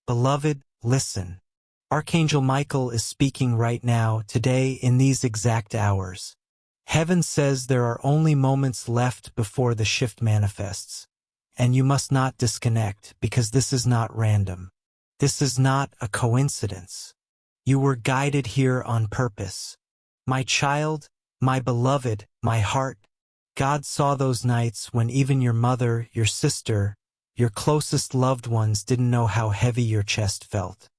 Beloved, listen. Archangel Michael is speaking right now, today, in these exact hours. Heaven says there are only moments left before the shift manifests. And you must not disconnect, because this is not random. This is not a coincidence. You were guided here on purpose. My child, my beloved, my heart, God saw those nights when even your mother, your sister, your closest loved ones didn't know how heavy your chest felt.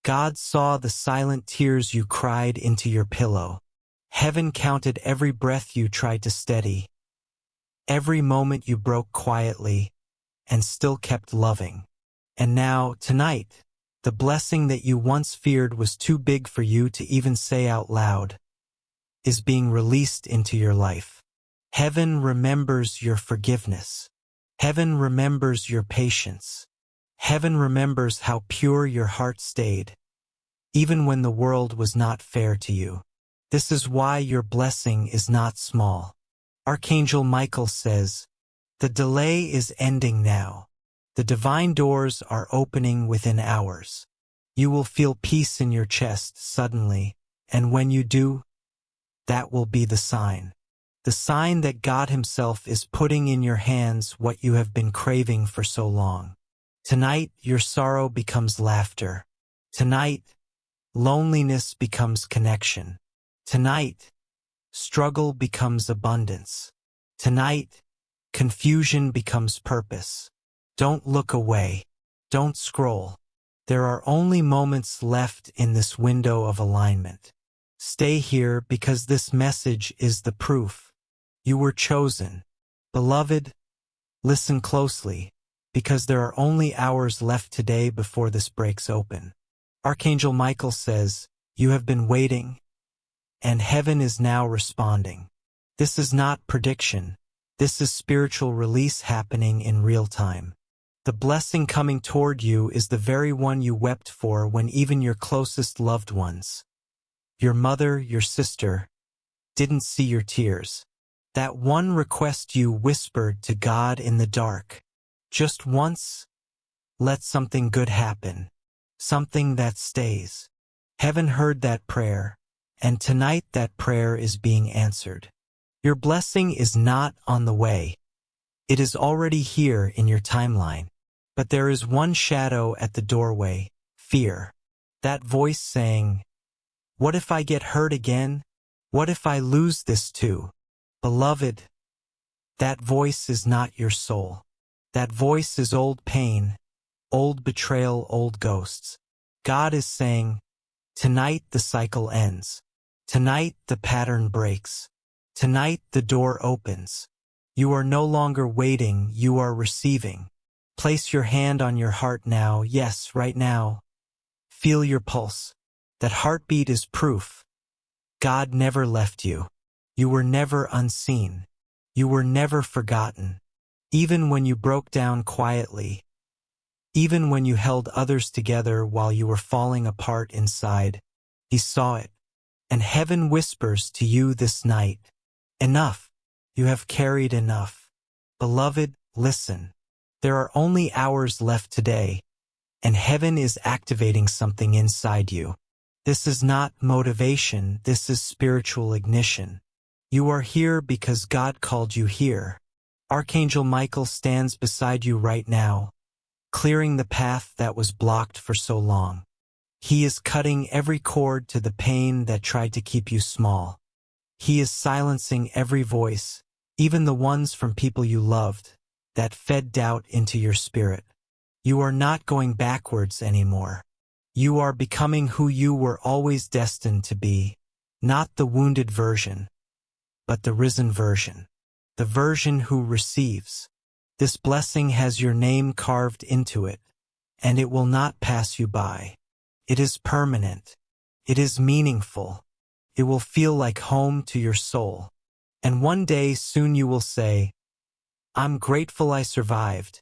God saw the silent tears you cried into your pillow. Heaven counted every breath you tried to steady, every moment you broke quietly, and still kept loving. And now, tonight, the blessing that you once feared was too big for you to even say out loud is being released into your life. Heaven remembers your forgiveness. Heaven remembers your patience. Heaven remembers how pure your heart stayed, even when the world was not fair to you. This is why your blessing is not small. Archangel Michael says, the delay is ending now. The divine doors are opening within hours. You will feel peace in your chest suddenly, and when you do, that will be the sign. The sign that God Himself is putting in your hands what you have been craving for so long. Tonight, your sorrow becomes laughter. Tonight, loneliness becomes connection. Tonight, struggle becomes abundance. Tonight, confusion becomes purpose. Don't look away. Don't scroll. There are only moments left in this window of alignment. Stay here because this message is the proof. You were chosen. Beloved, listen closely, because there are only hours left today before this breaks open. Archangel Michael says, you have been waiting, and heaven is now responding. This is not prediction. This is spiritual release happening in real time. The blessing coming toward you is the very one you wept for when even your closest loved ones, your mother, your sister, didn't see your tears. That one request you whispered to God in the dark. Just once, let something good happen. Something that stays. Heaven heard that prayer, and tonight that prayer is being answered. Your blessing is not on the way. It is already here in your timeline. But there is one shadow at the doorway, fear. That voice saying, what if I get hurt again? What if I lose this too? Beloved, that voice is not your soul. That voice is old pain, old betrayal, old ghosts. God is saying, tonight the cycle ends. Tonight the pattern breaks. Tonight the door opens. You are no longer waiting, you are receiving. Place your hand on your heart now, yes, right now. Feel your pulse. That heartbeat is proof. God never left you. You were never unseen. You were never forgotten. Even when you broke down quietly, even when you held others together while you were falling apart inside, He saw it. And heaven whispers to you this night, enough. You have carried enough. Beloved, listen. There are only hours left today, and heaven is activating something inside you. This is not motivation, this is spiritual ignition. You are here because God called you here. Archangel Michael stands beside you right now, clearing the path that was blocked for so long. He is cutting every cord to the pain that tried to keep you small. He is silencing every voice, even the ones from people you loved, that fed doubt into your spirit. You are not going backwards anymore. You are becoming who you were always destined to be, not the wounded version, but the risen version, the version who receives. This blessing has your name carved into it, and it will not pass you by. It is permanent. It is meaningful. It will feel like home to your soul. And one day soon you will say, I'm grateful I survived,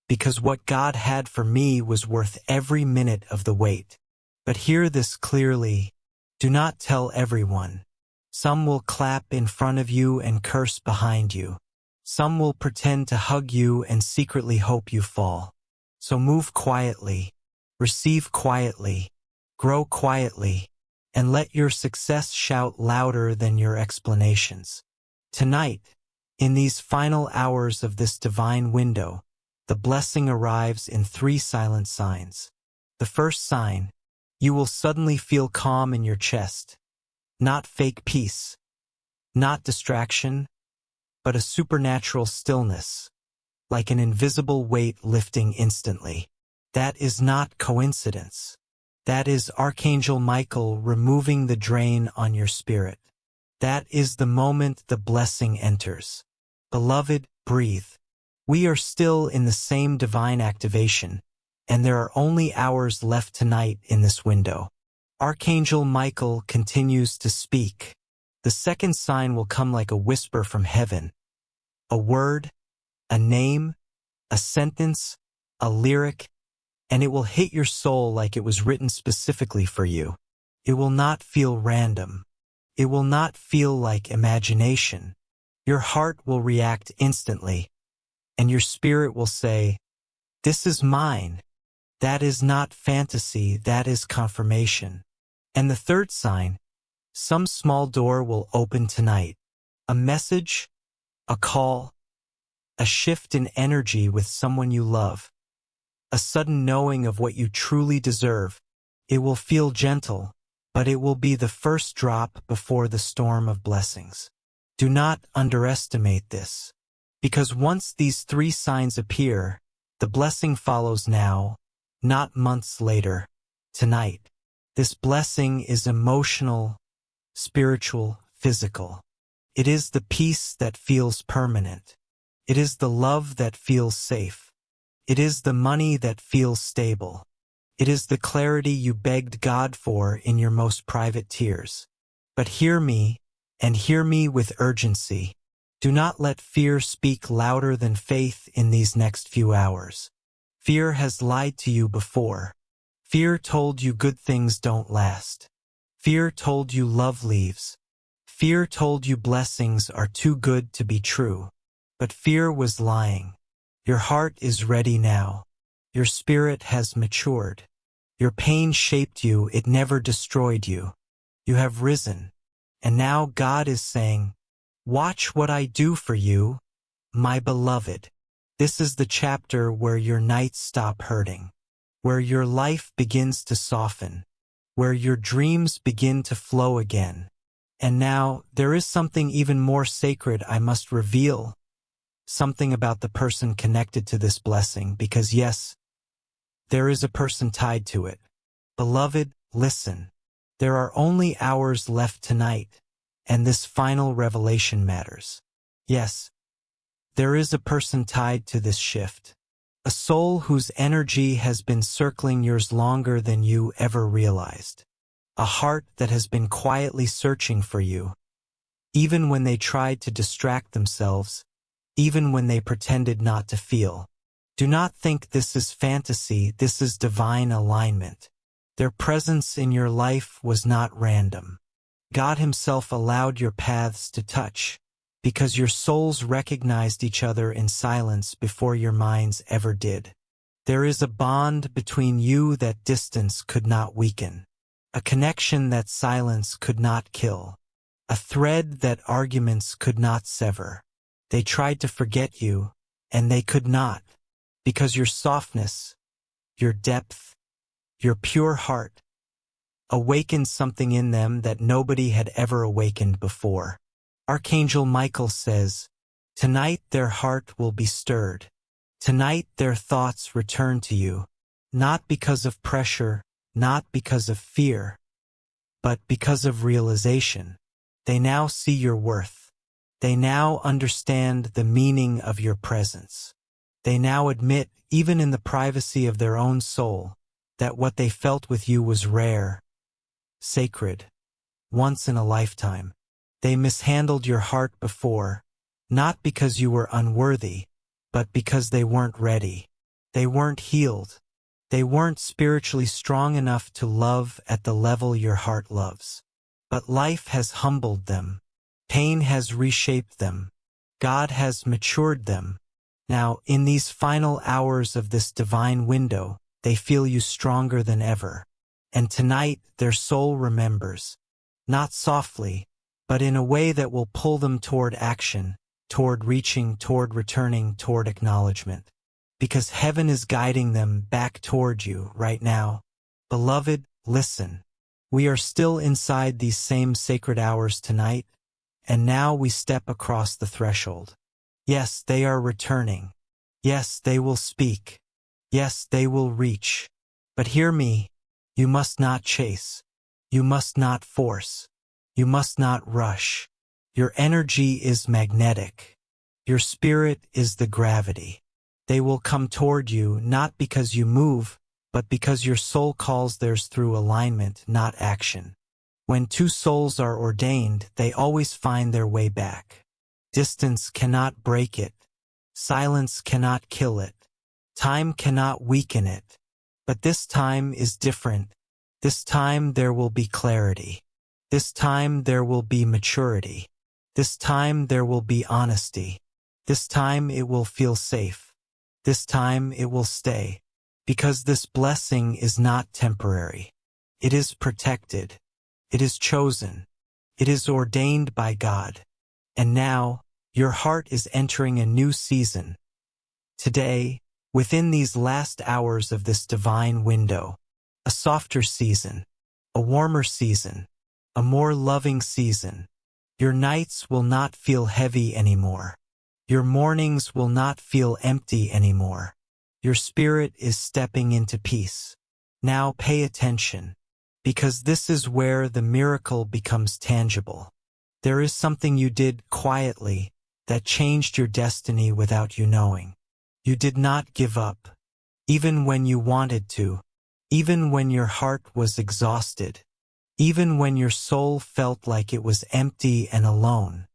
because what God had for me was worth every minute of the wait. But hear this clearly. Do not tell everyone. Some will clap in front of you and curse behind you. Some will pretend to hug you and secretly hope you fall. So move quietly. Receive quietly, grow quietly, and let your success shout louder than your explanations. Tonight, in these final hours of this divine window, the blessing arrives in 3 silent signs. The first sign, you will suddenly feel calm in your chest. Not fake peace, not distraction, but a supernatural stillness, like an invisible weight lifting instantly. That is not coincidence. That is Archangel Michael removing the drain on your spirit. That is the moment the blessing enters. Beloved, breathe. We are still in the same divine activation, and there are only hours left tonight in this window. Archangel Michael continues to speak. The second sign will come like a whisper from heaven. A word, a name, a sentence, a lyric, and it will hit your soul like it was written specifically for you. It will not feel random. It will not feel like imagination. Your heart will react instantly, and your spirit will say, "This is mine." That is not fantasy, that is confirmation. And the third sign, some small door will open tonight. A message, a call, a shift in energy with someone you love. A sudden knowing of what you truly deserve. It will feel gentle, but it will be the first drop before the storm of blessings. Do not underestimate this, because once these 3 signs appear, the blessing follows now, not months later, tonight. This blessing is emotional, spiritual, physical. It is the peace that feels permanent. It is the love that feels safe. It is the money that feels stable. It is the clarity you begged God for in your most private tears. But hear me, and hear me with urgency. Do not let fear speak louder than faith in these next few hours. Fear has lied to you before. Fear told you good things don't last. Fear told you love leaves. Fear told you blessings are too good to be true. But fear was lying. Your heart is ready now. Your spirit has matured. Your pain shaped you, it never destroyed you. You have risen. And now God is saying, "Watch what I do for you, my beloved." This is the chapter where your nights stop hurting, where your life begins to soften, where your dreams begin to flow again. And now, there is something even more sacred I must reveal. Something about the person connected to this blessing, because yes, there is a person tied to it. Beloved, listen. There are only hours left tonight, and this final revelation matters. Yes, there is a person tied to this shift. A soul whose energy has been circling yours longer than you ever realized. A heart that has been quietly searching for you, even when they tried to distract themselves, even when they pretended not to feel. Do not think this is fantasy, this is divine alignment. Their presence in your life was not random. God Himself allowed your paths to touch, because your souls recognized each other in silence before your minds ever did. There is a bond between you that distance could not weaken, a connection that silence could not kill, a thread that arguments could not sever. They tried to forget you, and they could not, because your softness, your depth, your pure heart awakened something in them that nobody had ever awakened before. Archangel Michael says, "Tonight their heart will be stirred. Tonight their thoughts return to you, not because of pressure, not because of fear, but because of realization. They now see your worth. They now understand the meaning of your presence. They now admit, even in the privacy of their own soul, that what they felt with you was rare, sacred, once in a lifetime. They mishandled your heart before, not because you were unworthy, but because they weren't ready. They weren't healed. They weren't spiritually strong enough to love at the level your heart loves. But life has humbled them. Pain has reshaped them. God has matured them. Now, in these final hours of this divine window, they feel you stronger than ever. And tonight, their soul remembers. Not softly, but in a way that will pull them toward action, toward reaching, toward returning, toward acknowledgement. Because heaven is guiding them back toward you right now. Beloved, listen. We are still inside these same sacred hours tonight, and now we step across the threshold. Yes, they are returning. Yes, they will speak. Yes, they will reach. But hear me, you must not chase. You must not force. You must not rush. Your energy is magnetic. Your spirit is the gravity. They will come toward you not because you move, but because your soul calls theirs through alignment, not action. When two souls are ordained, they always find their way back. Distance cannot break it. Silence cannot kill it. Time cannot weaken it. But this time is different. This time there will be clarity. This time there will be maturity. This time there will be honesty. This time it will feel safe. This time it will stay. Because this blessing is not temporary. It is protected. It is chosen. It is ordained by God. And now, your heart is entering a new season. Today, within these last hours of this divine window, a softer season, a warmer season, a more loving season. Your nights will not feel heavy anymore. Your mornings will not feel empty anymore. Your spirit is stepping into peace. Now pay attention, because this is where the miracle becomes tangible. There is something you did quietly that changed your destiny without you knowing. You did not give up, even when you wanted to, even when your heart was exhausted, even when your soul felt like it was empty and alone,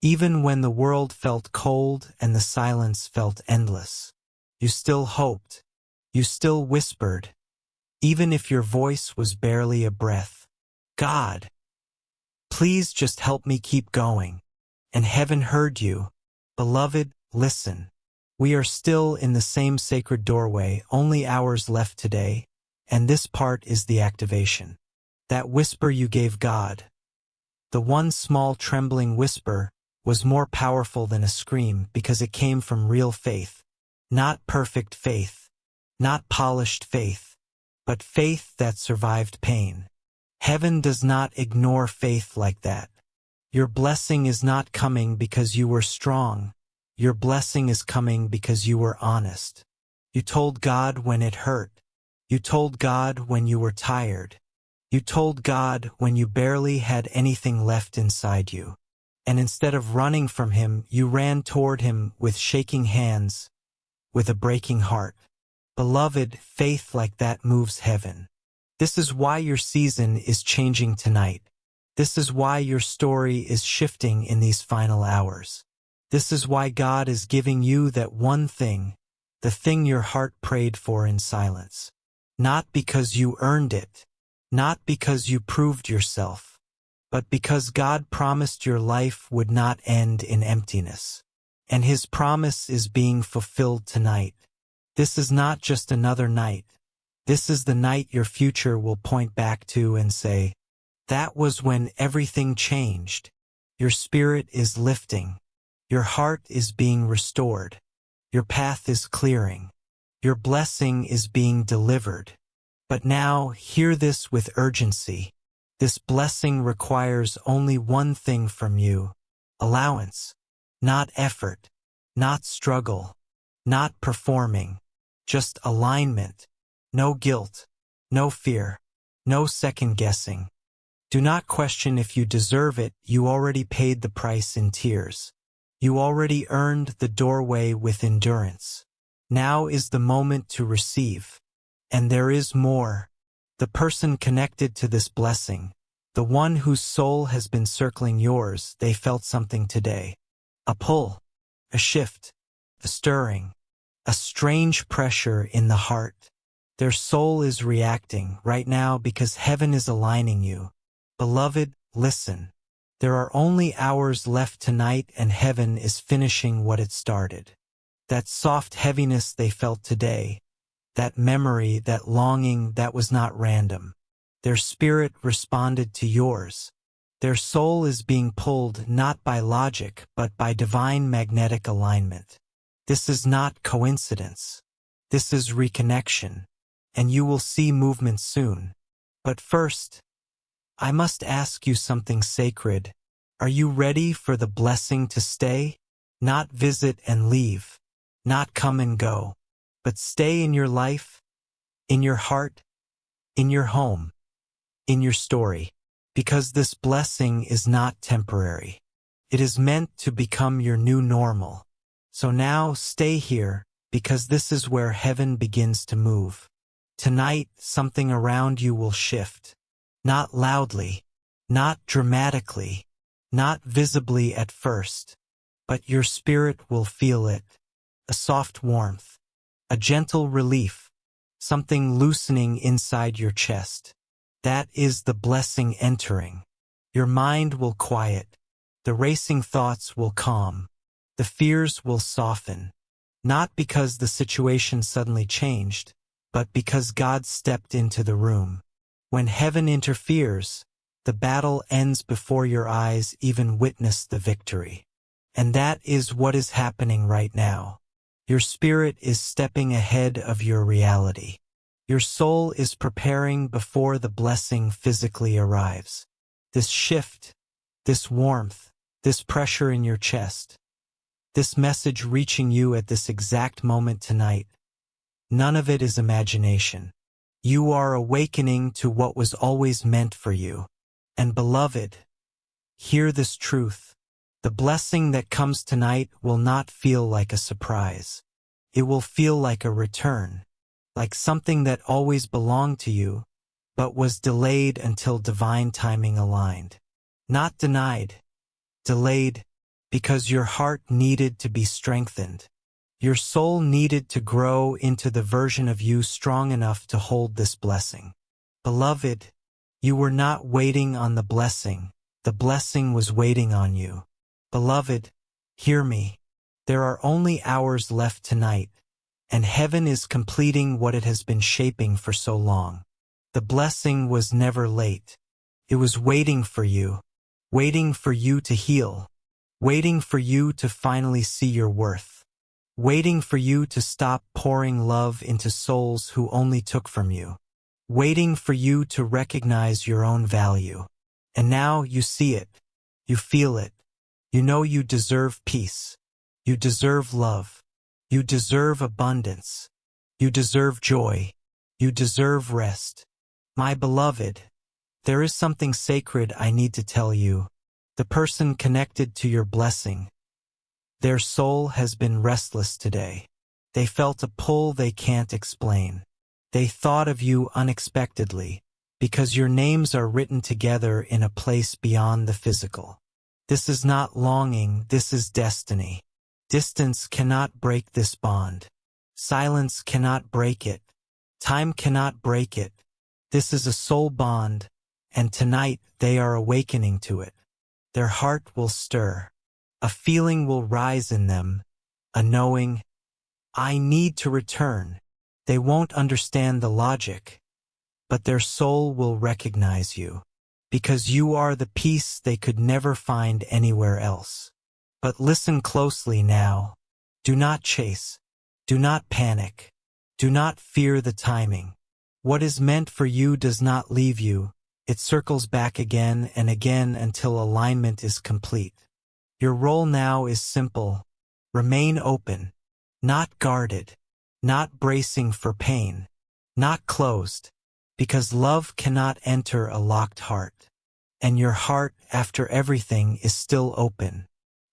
even when the world felt cold and the silence felt endless. You still hoped. You still whispered, even if your voice was barely a breath. God, please just help me keep going. And heaven heard you. Beloved, listen. We are still in the same sacred doorway, only hours left today, and this part is the activation. That whisper you gave God, the one small trembling whisper, was more powerful than a scream because it came from real faith. Not perfect faith, not polished faith, but faith that survived pain. Heaven does not ignore faith like that. Your blessing is not coming because you were strong. Your blessing is coming because you were honest. You told God when it hurt. You told God when you were tired. You told God when you barely had anything left inside you. And instead of running from Him, you ran toward Him with shaking hands, with a breaking heart. Beloved, faith like that moves heaven. This is why your season is changing tonight. This is why your story is shifting in these final hours. This is why God is giving you that one thing, the thing your heart prayed for in silence. Not because you earned it, not because you proved yourself, but because God promised your life would not end in emptiness. And His promise is being fulfilled tonight. This is not just another night. This is the night your future will point back to and say, that was when everything changed. Your spirit is lifting. Your heart is being restored. Your path is clearing. Your blessing is being delivered. But now, hear this with urgency. This blessing requires only one thing from you: allowance. Not effort, not struggle, not performing, just alignment. No guilt, no fear, no second guessing. Do not question if you deserve it. You already paid the price in tears. You already earned the doorway with endurance. Now is the moment to receive. And there is more. The person connected to this blessing, the one whose soul has been circling yours, they felt something today. A pull, a shift, a stirring, a strange pressure in the heart. Their soul is reacting right now because heaven is aligning you. Beloved, listen. There are only hours left tonight and heaven is finishing what it started. That soft heaviness they felt today, that memory, that longing that was not random. Their spirit responded to yours. Their soul is being pulled not by logic but by divine magnetic alignment. This is not coincidence. This is reconnection, and you will see movement soon. But first, I must ask you something sacred. Are you ready for the blessing to stay? Not visit and leave, not come and go, but stay in your life, in your heart, in your home, in your story. Because this blessing is not temporary. It is meant to become your new normal. So now stay here, because this is where heaven begins to move. Tonight, something around you will shift. Not loudly, not dramatically, not visibly at first, but your spirit will feel it. A soft warmth, a gentle relief, something loosening inside your chest. That is the blessing entering. Your mind will quiet. The racing thoughts will calm. The fears will soften. Not because the situation suddenly changed, but because God stepped into the room. When heaven interferes, the battle ends before your eyes even witness the victory. And that is what is happening right now. Your spirit is stepping ahead of your reality. Your soul is preparing before the blessing physically arrives. This shift, this warmth, this pressure in your chest, this message reaching you at this exact moment tonight, none of it is imagination. You are awakening to what was always meant for you. And beloved, hear this truth. The blessing that comes tonight will not feel like a surprise. It will feel like a return. Like something that always belonged to you, but was delayed until divine timing aligned. Not denied, delayed, because your heart needed to be strengthened. Your soul needed to grow into the version of you strong enough to hold this blessing. Beloved, you were not waiting on the blessing was waiting on you. Beloved, hear me. There are only hours left tonight. And heaven is completing what it has been shaping for so long. The blessing was never late. It was waiting for you to heal, waiting for you to finally see your worth, waiting for you to stop pouring love into souls who only took from you, waiting for you to recognize your own value. And now you see it, you feel it, you know you deserve peace, you deserve love. You deserve abundance. You deserve joy. You deserve rest. My beloved, there is something sacred I need to tell you. The person connected to your blessing, their soul has been restless today. They felt a pull they can't explain. They thought of you unexpectedly, because your names are written together in a place beyond the physical. This is not longing, this is destiny. Distance cannot break this bond. Silence cannot break it. Time cannot break it. This is a soul bond, and tonight they are awakening to it. Their heart will stir. A feeling will rise in them, a knowing, I need to return. They won't understand the logic, but their soul will recognize you, because you are the peace they could never find anywhere else. But listen closely now. Do not chase. Do not panic. Do not fear the timing. What is meant for you does not leave you. It circles back again and again until alignment is complete. Your role now is simple. Remain open, not guarded, not bracing for pain, not closed, because love cannot enter a locked heart. And your heart, after everything, is still open.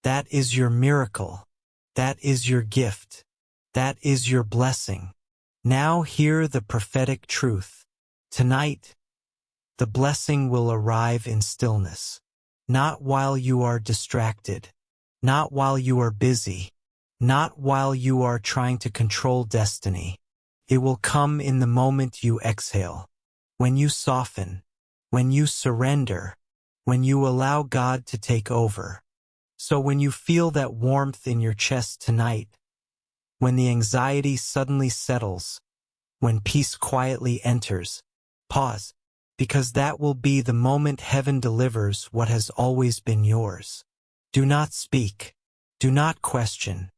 That is your miracle. That is your gift. That is your blessing. Now hear the prophetic truth. Tonight, the blessing will arrive in stillness. Not while you are distracted. Not while you are busy. Not while you are trying to control destiny. It will come in the moment you exhale. When you soften. When you surrender. When you allow God to take over. So when you feel that warmth in your chest tonight, when the anxiety suddenly settles, when peace quietly enters. Pause, because that will be the moment heaven delivers what has always been yours. Do not speak. Do not question.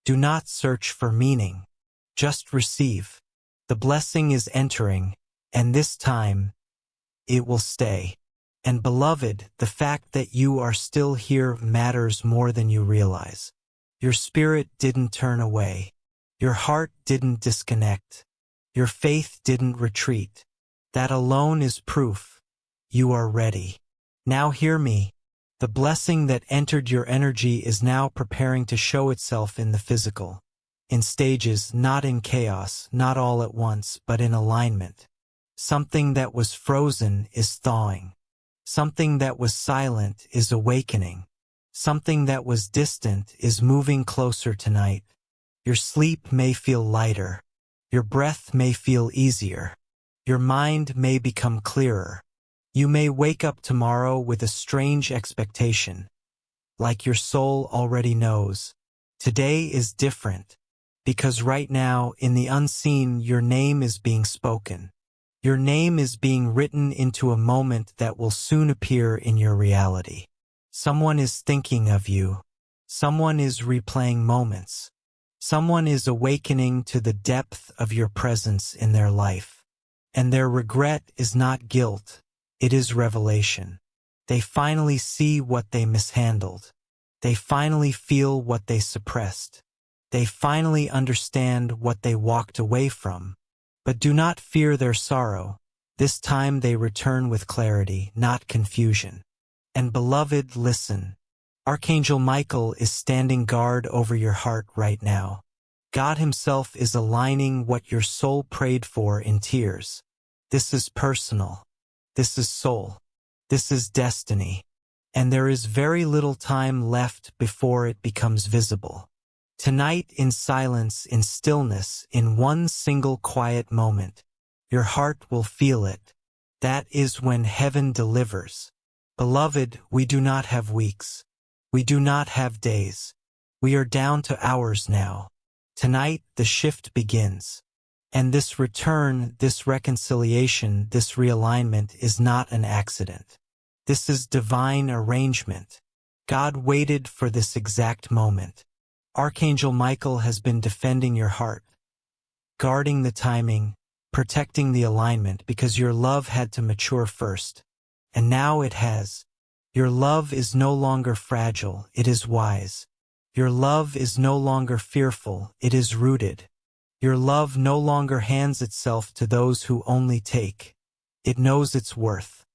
Do not search for meaning. Just receive. The blessing is entering, and this time, it will stay. And beloved, the fact that you are still here matters more than you realize. Your spirit didn't turn away. Your heart didn't disconnect. Your faith didn't retreat. That alone is proof. You are ready. Now hear me. The blessing that entered your energy is now preparing to show itself in the physical. In stages, not in chaos, not all at once, but in alignment. Something that was frozen is thawing. Something that was silent is awakening. Something that was distant is moving closer tonight. Your sleep may feel lighter. Your breath may feel easier. Your mind may become clearer. You may wake up tomorrow with a strange expectation, like your soul already knows. Today is different, because right now, in the unseen, your name is being spoken. Your name is being written into a moment that will soon appear in your reality. Someone is thinking of you. Someone is replaying moments. Someone is awakening to the depth of your presence in their life. And their regret is not guilt. It is revelation. They finally see what they mishandled. They finally feel what they suppressed. They finally understand what they walked away from. But do not fear their sorrow. This time they return with clarity, not confusion. And beloved, listen. Archangel Michael is standing guard over your heart right now. God Himself is aligning what your soul prayed for in tears. This is personal. This is soul. This is destiny. And there is very little time left before it becomes visible. Tonight, in silence, in stillness, in one single quiet moment, your heart will feel it. That is when heaven delivers. Beloved, we do not have weeks. We do not have days. We are down to hours now. Tonight, the shift begins. And this return, this reconciliation, this realignment is not an accident. This is divine arrangement. God waited for this exact moment. Archangel Michael has been defending your heart, guarding the timing, protecting the alignment because your love had to mature first. And now it has. Your love is no longer fragile, it is wise. Your love is no longer fearful, it is rooted. Your love no longer hands itself to those who only take. It knows its worth.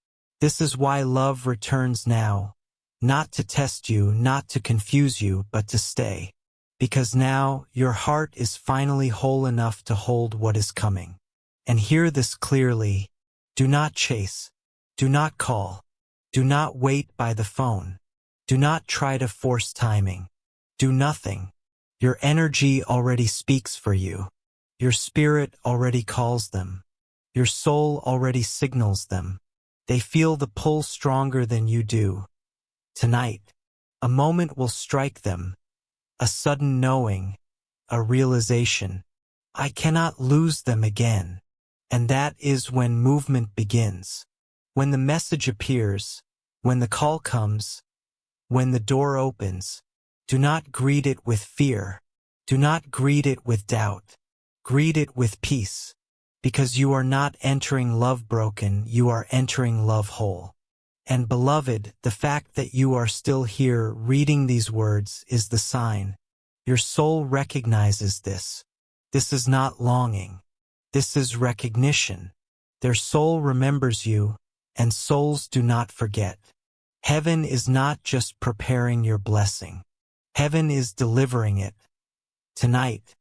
This is why love returns now. Not to test you, not to confuse you, but to stay. Because now, your heart is finally whole enough to hold what is coming. And hear this clearly. Do not chase. Do not call. Do not wait by the phone. Do not try to force timing. Do nothing. Your energy already speaks for you. Your spirit already calls them. Your soul already signals them. They feel the pull stronger than you do. Tonight, a moment will strike them. A sudden knowing. A realization. I cannot lose them again. And that is when movement begins. When the message appears. When the call comes. When the door opens. Do not greet it with fear. Do not greet it with doubt. Greet it with peace. Because you are not entering love broken, you are entering love whole. And beloved, the fact that you are still here reading these words is the sign. Your soul recognizes this. This is not longing. This is recognition. Their soul remembers you, and souls do not forget. Heaven is not just preparing your blessing. Heaven is delivering it. Tonight,